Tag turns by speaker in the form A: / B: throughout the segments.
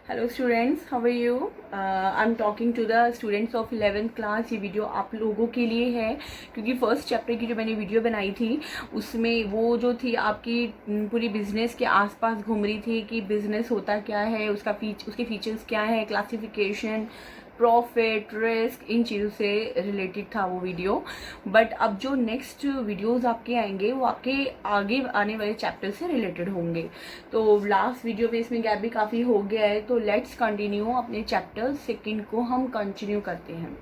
A: Hello students, how are you? I am talking to the students of 11th class. ये video आप लोगों के लिए है क्योंकि फर्स्ट चैप्टर की जो मैंने वीडियो बनाई थी उसमें वो जो थी आपकी पूरी बिजनेस के आसपास घूम रही थी कि बिजनेस होता क्या है, उसके फीचर्स क्या है, क्लासिफिकेशन, प्रॉफिट, रिस्क, इन चीज़ों से रिलेटेड था वो वीडियो। बट अब जो नेक्स्ट वीडियोस आपके आएंगे वो आपके आगे आने वाले चैप्टर से रिलेटेड होंगे। तो लास्ट वीडियो में इसमें गैप भी काफ़ी हो गया है, तो लेट्स कंटिन्यू अपने चैप्टर सेकंड को हम कंटिन्यू करते हैं।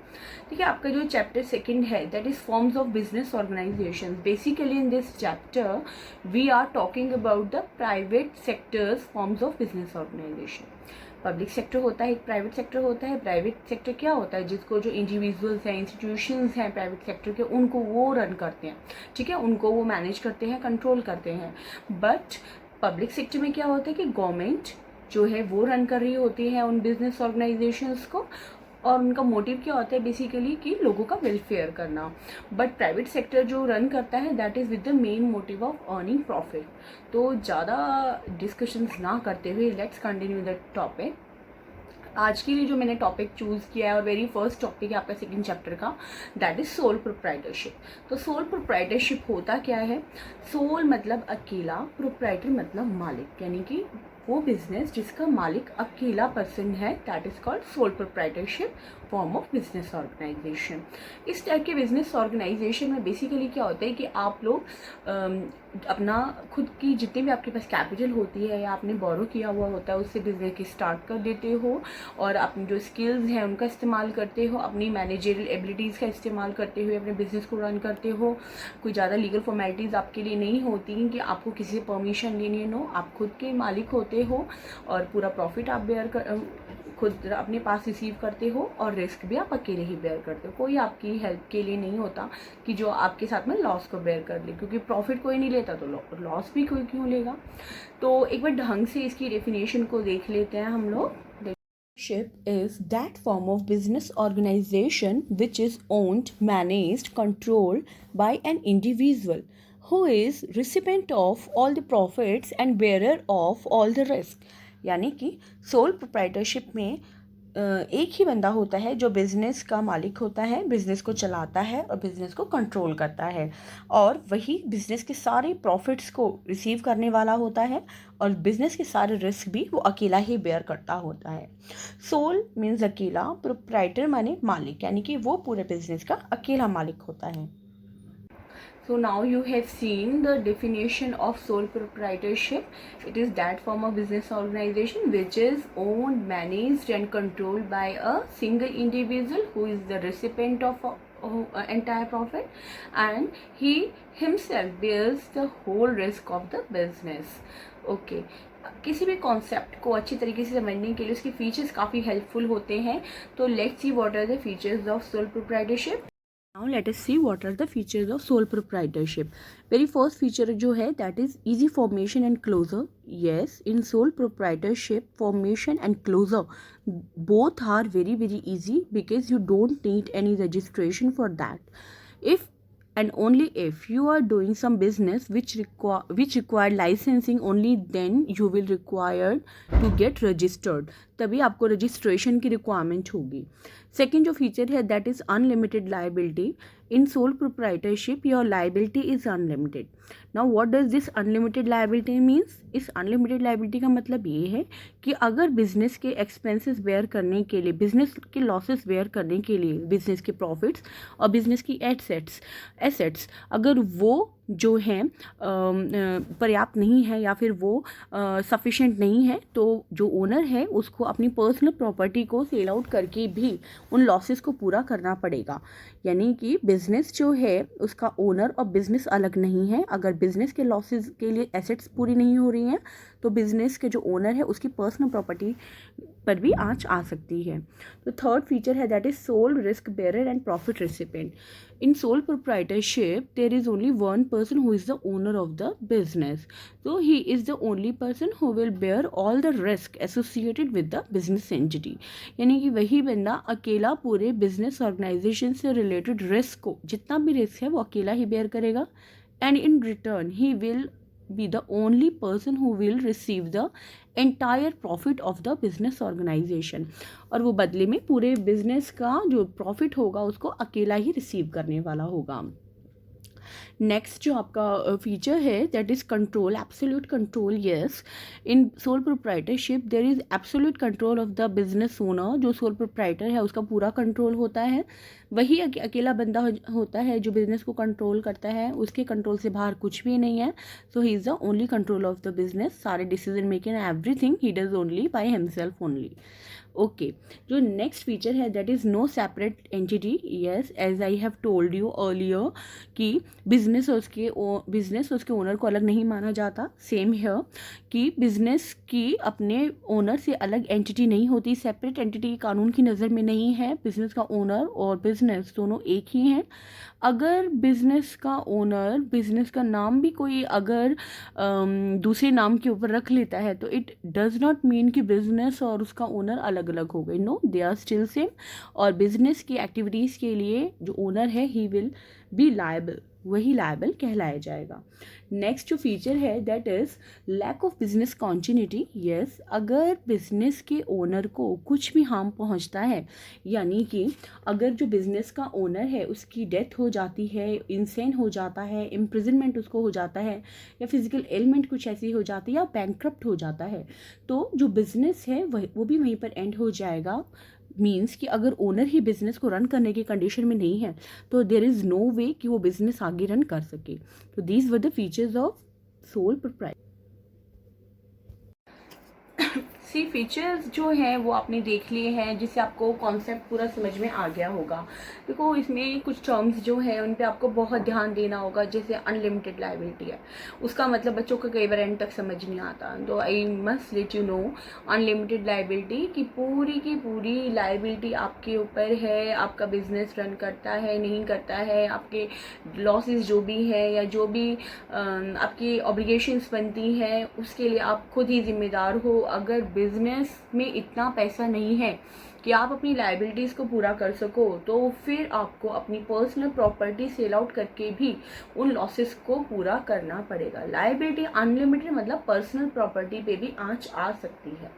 A: ठीक है, आपका जो चैप्टर सेकंड है that is forms of business organization. Basically in this chapter we are talking about the private sectors forms of business organization. Public sector होता है, एक प्राइवेट सेक्टर होता है। प्राइवेट सेक्टर क्या होता है? जिसको जो इंडिविजुअल्स हैं, इंस्टीट्यूशंस हैं प्राइवेट सेक्टर के, उनको वो रन करते हैं। ठीक है, उनको वो मैनेज करते हैं, कंट्रोल करते हैं। बट पब्लिक सेक्टर में क्या होता है कि गवर्नमेंट जो है वो रन कर रही होती है उन बिजनेस ऑर्गेनाइजेशंस को, और उनका मोटिव क्या होता है बेसिकली कि लोगों का वेलफेयर करना। बट प्राइवेट सेक्टर जो रन करता है that is with the main motive of earning profit. तो ज़्यादा डिस्कशंस ना करते हुए लेट्स कंटिन्यू द टॉपिक। आज के लिए जो मैंने टॉपिक चूज़ किया है और वेरी फर्स्ट टॉपिक है आपका सेकंड चैप्टर का, दैट इज सोल प्रोप्राइटरशिप। तो सोल प्रोप्राइटरशिप होता क्या है? सोल मतलब अकेला, प्रोप्राइटर मतलब मालिक, यानी कि वो बिजनेस जिसका मालिक अकेला पर्सन है, that is called sole proprietorship form of business organization. इस टाइप के बिजनेस ऑर्गेनाइजेशन में बेसिकली क्या होता है कि आप लोग अपना खुद की जितने भी आपके पास कैपिटल होती है या आपने बोरो किया हुआ होता है उससे बिजनेस की स्टार्ट कर देते हो, और अपनी जो स्किल्स हैं उनका इस्तेमाल करते हो, अपनी मैनेजरियल एबिलिटीज़ का इस्तेमाल करते हुए अपने बिजनेस को रन करते हो। कोई ज़्यादा लीगल फॉर्मेलिटीज़ आपके लिए नहीं होती कि आपको किसी से परमिशन लेनी है। नो, आप खुद के मालिक होते हो और पूरा प्रॉफिट आप खुद अपने पास रिसीव करते हो, और रिस्क भी आप अकेले ही बेयर करते हो। कोई आपकी हेल्प के लिए नहीं होता कि जो आपके साथ में लॉस को बेयर कर ले, क्योंकि प्रॉफिट कोई नहीं लेता तो लॉस भी कोई क्यों लेगा। तो एक बार ढंग से इसकी डेफिनेशन को देख लेते हैं हम लोग। Ship is that form of business organization which is owned, managed, controlled by an individual who is recipient of all the profits and bearer of all the risk। यानी कि सोल प्रोप्राइटरशिप में एक ही बंदा होता है जो बिजनेस का मालिक होता है, बिजनेस को चलाता है और बिजनेस को कंट्रोल करता है, और वही बिजनेस के सारे प्रॉफिट्स को रिसीव करने वाला होता है, और बिजनेस के सारे रिस्क भी वो अकेला ही बेयर करता होता है। सोल मीन्स अकेला, प्रोप्राइटर माने मालिक, यानी कि वो पूरे बिजनेस का अकेला मालिक होता है। So now you have seen the definition of sole proprietorship. It is that form of business organization which is owned, managed and controlled by a single individual who is the recipient of entire profit, and he himself bears the whole risk of the business. Okay. किसी भी concept को अच्छी तरीके से समझने के लिए उसके फीचर्स काफ़ी हेल्पफुल होते हैं। तो let's see what are the features of sole proprietorship. Now let us see what are the features of sole proprietorship. Very first feature जो है that is easy formation and closure. Yes, in sole proprietorship formation and closure both are very easy because you don't need any registration for that. If and only if you are doing some business which require licensing, only then you will require to get registered, तभी आपको registration की requirement होगी। Second जो feature है that is unlimited liability. In sole proprietorship your liability is unlimited. Now what does this unlimited liability means? इस unlimited liability का मतलब ये है कि अगर बिजनेस के एक्सपेंसेस बेयर करने के लिए, बिजनेस के लॉसेस बेयर करने के लिए, बिजनेस के प्रॉफिट्स और बिजनेस की एसेट्स अगर वो जो हैं पर्याप्त नहीं है या फिर वो सफिशेंट नहीं है, तो जो ओनर है उसको अपनी पर्सनल प्रॉपर्टी को सेल आउट करके भी उन लॉसेस को पूरा करना पड़ेगा। यानी कि बिजनेस जो है उसका ओनर और बिजनेस अलग नहीं है। अगर बिजनेस के लॉसेस के लिए एसेट्स पूरी नहीं हो रही हैं तो बिजनेस के जो ओनर है उसकी पर्सनल प्रॉपर्टी पर भी आंच आ सकती है। तो थर्ड फीचर है that is sole risk bearer and profit recipient. In sole proprietorship, there is only one person who is the owner of the business. So he is the only person who will bear all the risk associated with the business entity. यानी कि वही बंदा अकेला पूरे business organisation से related risk को, जितना भी रिस्क है वो अकेला ही बेयर करेगा, and in return he will be the only person who will receive the entire profit of the business organization, और वो बदले में पूरे बिजनेस का जो प्रॉफिट होगा उसको अकेला ही रिसीव करने वाला होगा। नेक्स्ट जो आपका फीचर है that is control, absolute control. Yes, in sole proprietorship there is absolute control of the business owner. जो सोल प्रोप्राइटर है उसका पूरा कंट्रोल होता है, वही अकेला बंदा होता है जो बिजनेस को कंट्रोल करता है, उसके कंट्रोल से बाहर कुछ भी नहीं है। So he is the only control of the business, सारे decision making everything he does only by himself only. Okay, जो नेक्स्ट फीचर है that is no separate entity. Yes, as I have told you earlier कि business और उसके owner को अलग नहीं माना जाता। सेम है कि बिजनेस की अपने ओनर से अलग एंटिटी नहीं होती, सेपरेट एंटिटी कानून की नज़र में नहीं है। बिजनेस का ओनर और बिजनेस दोनों एक ही हैं। अगर बिजनेस का ओनर बिजनेस का नाम भी कोई अगर दूसरे नाम के ऊपर रख लेता है तो इट डज नॉट मीन कि बिजनेस और उसका ओनर अलग अलग हो गए। No, they are still same, और बिजनेस की एक्टिविटीज़ के लिए जो ओनर है ही विल बी लायबल, वही लायबल कहलाया जाएगा। नेक्स्ट जो फीचर है that is lack of business continuity. Yes, अगर बिजनेस के ओनर को कुछ भी हार्म पहुंचता है, यानी कि अगर जो बिजनेस का ओनर है उसकी डेथ हो जाती है, इंसेन हो जाता है, इम्प्रिजनमेंट उसको हो जाता है, या फिजिकल एलिमेंट कुछ ऐसी हो जाती है, या बैंकक्रप्ट हो जाता है, तो जो बिजनेस है वो भी वहीं पर एंड हो जाएगा। मीन्स कि अगर ओनर ही बिजनेस को रन करने की कंडीशन में नहीं है तो देयर इज़ नो वे कि वो बिजनेस आगे रन कर सके। तो these were the features of sole proprietor. See features जो हैं वो आपने देख लिए हैं, जिससे आपको कॉन्सेप्ट पूरा समझ में आ गया होगा। देखो इसमें कुछ टर्म्स जो है उन पे आपको बहुत ध्यान देना होगा। जैसे अनलिमिटेड लायबिलिटी है, उसका मतलब बच्चों को कई बार एंड तक समझ नहीं आता। तो I must let you know unlimited liability की पूरी लायबिलिटी आपके ऊपर है। आपका बिजनेस रन करता है नहीं करता है, आपके लॉसेस जो भी है या जो भी आपकी ऑब्लिगेशंस बनती हैं उसके लिए आप खुद ही जिम्मेदार हो। अगर बिजनेस में इतना पैसा नहीं है कि आप अपनी लायबिलिटीज़ को पूरा कर सको तो फिर आपको अपनी पर्सनल प्रॉपर्टी सेल आउट करके भी उन लॉसेस को पूरा करना पड़ेगा। लायबिलिटी अनलिमिटेड मतलब पर्सनल प्रॉपर्टी पे भी आंच आ सकती है।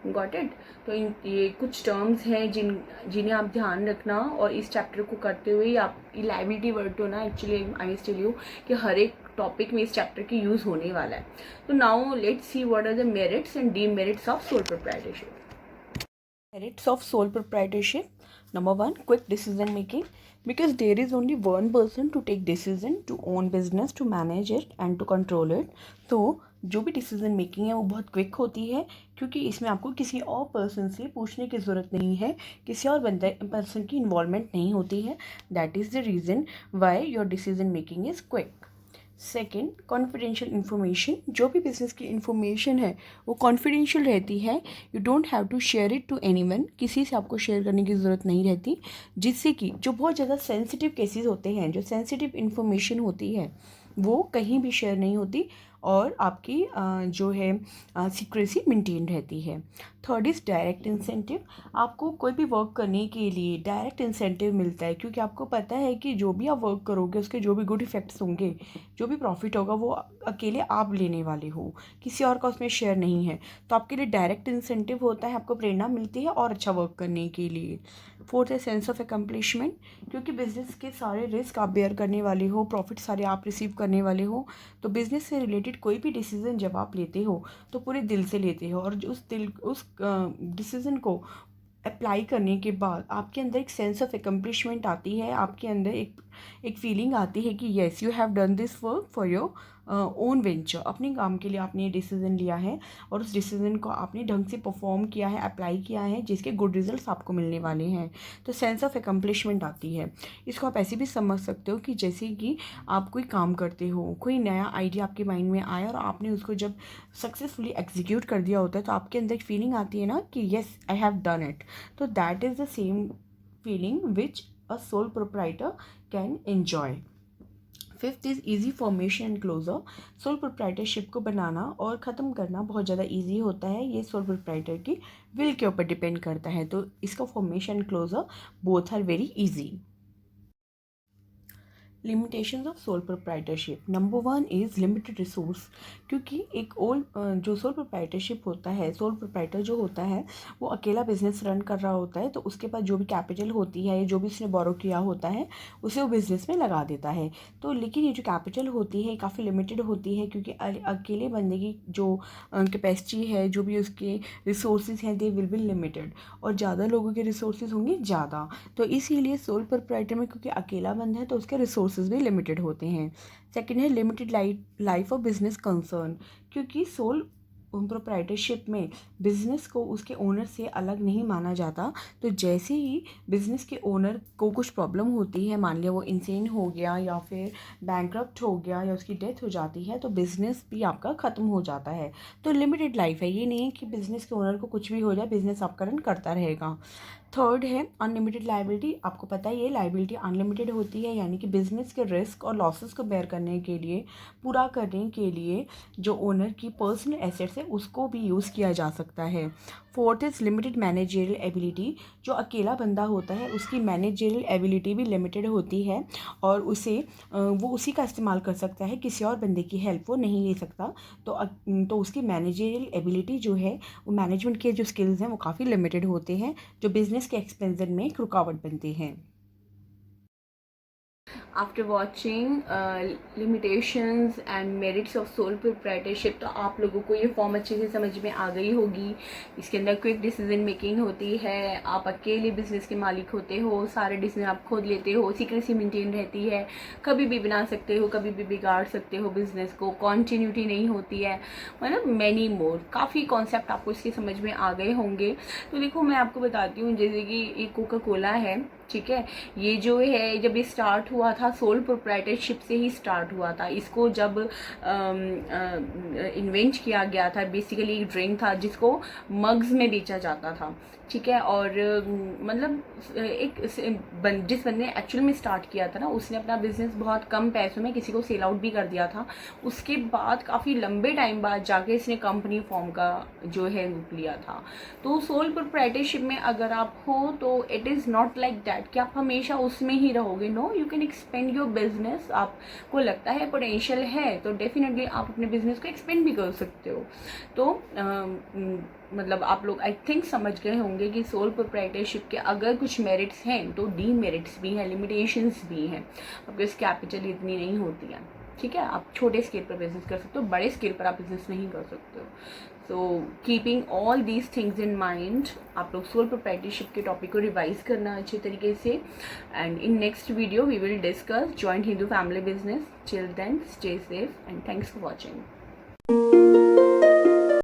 A: Got it? तो ये कुछ टर्म्स हैं जिन्हें आप ध्यान रखना, और इस चैप्टर को करते हुए आप लायबिलिटी वर्ड तो ना actually I must tell you कि हर एक टॉपिक में इस चैप्टर की यूज़ होने वाला है। तो now let's see what are the merits and demerits of sole proprietorship. Merits of sole proprietorship. Number one, quick decision making, because there is only one person to take decision, to own business, to manage it and to control it. तो जो भी decision making है वो बहुत quick होती है, क्योंकि इसमें आपको किसी और पर्सन से पूछने की ज़रूरत नहीं है, किसी और पर्सन की इन्वॉल्वमेंट नहीं होती है। That is the reason why your decision making is quick. Second, confidential information. जो भी बिजनेस की इन्फॉर्मेशन है वो कॉन्फिडेंशियल रहती है। You don't have to share it to anyone, किसी से आपको शेयर करने की ज़रूरत नहीं रहती। जिससे कि जो बहुत ज़्यादा सेंसिटिव केसेस होते हैं, जो सेंसिटिव इन्फॉर्मेशन होती है वो कहीं भी शेयर नहीं होती, और आपकी जो है सीक्रेसी मेंटेन रहती है। Third is direct incentive. आपको कोई भी वर्क करने के लिए डायरेक्ट इंसेंटिव मिलता है, क्योंकि आपको पता है कि जो भी आप वर्क करोगे उसके जो भी गुड इफ़ेक्ट्स होंगे, जो भी प्रॉफिट होगा वो अकेले आप लेने वाले हो, किसी और का उसमें शेयर नहीं है। तो आपके लिए डायरेक्ट इंसेंटिव होता है, आपको प्रेरणा मिलती है और अच्छा वर्क करने के लिए। फोर्थ है सेंस ऑफ एकम्प्लिशमेंट, क्योंकि बिजनेस के सारे रिस्क आप बेयर करने वाले हो, प्रॉफिट सारे आप रिसीव करने वाले हो। तो बिजनेस से रिलेटेड कोई भी डिसीजन जब आप लेते हो तो पूरे दिल से लेते हो, और उस डिसीजन को अप्लाई करने के बाद आपके अंदर एक सेंस ऑफ एकम्प्लिशमेंट आती है, आपके अंदर एक फीलिंग आती है कि yes you have done this work for your own venture. अपने काम के लिए आपने ये डिसीज़न लिया है और उस डिसीज़न को आपने ढंग से परफॉर्म किया है, अप्लाई किया है, जिसके गुड रिजल्ट्स आपको मिलने वाले हैं। तो सेंस ऑफ एकम्प्लिशमेंट आती है। इसको आप ऐसे भी समझ सकते हो कि जैसे कि आप कोई काम करते हो, कोई नया आइडिया आपके माइंड में आया और आपने उसको जब सक्सेसफुली एग्जीक्यूट कर दिया होता है तो आपके अंदर एक फीलिंग आती है ना कि yes I have done it. तो that is the same feeling which a sole proprietor can enjoy. Fifth is easy formation and closure. Sole proprietorship को बनाना और ख़त्म करना बहुत ज़्यादा ईजी होता है। ये सोल प्रोप्राइटर की विल के ऊपर डिपेंड करता है, तो इसका formation and closure both are very easy. Limitations of sole proprietorship. Number 1 is limited resource, क्योंकि एक ओल्ड जो सोल प्रोप्राइटरशिप होता है, सोल प्रोप्राइटर जो होता है वो अकेला बिजनेस रन कर रहा होता है, तो उसके पास जो भी कैपिटल होती है, जो भी उसने बोरो किया होता है उसे वो बिज़नेस में लगा देता है। तो लेकिन ये जो कैपिटल होती है काफ़ी लिमिटेड होती है, क्योंकि अकेले बंदे की जो कैपेसिटी है, जो भी उसके रिसोर्सेज हैं, दे विल बी लिमिटेड, और ज़्यादा लोगों के रिसोर्सेज होंगे ज़्यादा। तो इसीलिए सोल प्रोप्राइटर में क्योंकि अकेला बंदा है तो उसके रिसोर्सेज भी लिमिटेड होते हैं। सेकंड है limited life of business concern, क्योंकि सोल प्रोप्राइटरशिप में बिजनेस को उसके ओनर से अलग नहीं माना जाता। तो जैसे ही बिजनेस के ओनर को कुछ प्रॉब्लम होती है, मान लिया वो इंसेन हो गया या फिर बैंकरप्ट हो गया या उसकी डेथ हो जाती है, तो बिजनेस भी आपका ख़त्म हो जाता है। तो लिमिटेड लाइफ है, ये नहीं है कि बिजनेस के ओनर को कुछ भी हो जाए बिजनेस आपका रन करता रहेगा। थर्ड है अनलिमिटेड लाइबिलिटी। आपको पता है ये लाइबिलिटी अनलिमिटेड होती है, यानी कि बिजनेस के रिस्क और लॉसेस को बेयर करने के लिए, पूरा करने के लिए जो ओनर की पर्सनल एसेट्स है उसको भी यूज़ किया जा सकता है। Fourth is limited managerial ability. जो अकेला बंदा होता है उसकी मैनेजरियल एबिलिटी भी लिमिटेड होती है, और वो उसी का इस्तेमाल कर सकता है, किसी और बंदे की हेल्प वो नहीं ले सकता। तो उसकी मैनेजरियल एबिलिटी जो है, वो मैनेजमेंट के जो स्किल्स हैं वो काफ़ी लिमिटेड होते हैं, जो बिजनेस के एक्सपेंशन में एक रुकावट बनते हैं। After watching limitations and merits of sole proprietorship, तो आप लोगों को ये फॉर्म अच्छे से समझ में आ गई होगी। इसके अंदर क्विक डिसीजन मेकिंग होती है, आप अकेले बिजनेस के मालिक होते हो, सारे डिसीजन आप खुद लेते हो, सीक्रेसी मेंटेन रहती है, कभी भी बना सकते हो, कभी भी बिगाड़ सकते हो बिजनेस को, कॉन्टीन्यूटी नहीं होती है, मतलब मैनी मोर। काफ़ी कॉन्सेप्ट आपको इसके समझ में आ गए होंगे। तो देखो मैं आपको बताती हूँ, जैसे कि एक कोका कोला है, ठीक है, ये जो है जब ये स्टार्ट हुआ था सोल प्रोप्राइटरशिप से ही स्टार्ट हुआ था। इसको जब इन्वेंट किया गया था, बेसिकली एक ड्रिंक था जिसको मग्स में बेचा जाता था, ठीक है। और मतलब जिस बंदे ने एक्चुअल में स्टार्ट किया था ना, उसने अपना बिजनेस बहुत कम पैसों में किसी को सेल आउट भी कर दिया था। उसके बाद काफ़ी लंबे टाइम बाद जाके इसने कंपनी फॉर्म का जो है रूप लिया था। तो सोल प्रोप्राइटरशिप में अगर आप हो तो it is not like that कि आप हमेशा उसमें ही रहोगे। No, you can expand your business. आपको लगता है पोटेंशियल है तो डेफिनेटली आप अपने बिजनेस को एक्सपेंड भी कर सकते हो। तो मतलब आप लोग आई थिंक समझ गए होंगे कि सोल प्रोप्राइटरशिप के अगर कुछ मेरिट्स हैं तो डीमेरिट्स भी हैं, लिमिटेशंस भी हैं। आपके पास कैपिटल इतनी नहीं होती है, ठीक है, आप छोटे स्केल पर बिजनेस कर सकते हो, बड़े स्केल पर आप बिजनेस नहीं कर सकते हो। So keeping all these things in mind, आप लोग सोल प्रोप्राइटरशिप के टॉपिक को रिवाइज करना अच्छे तरीके से। And in next video we will discuss joint Hindu family business. Till then stay safe and thanks for watching.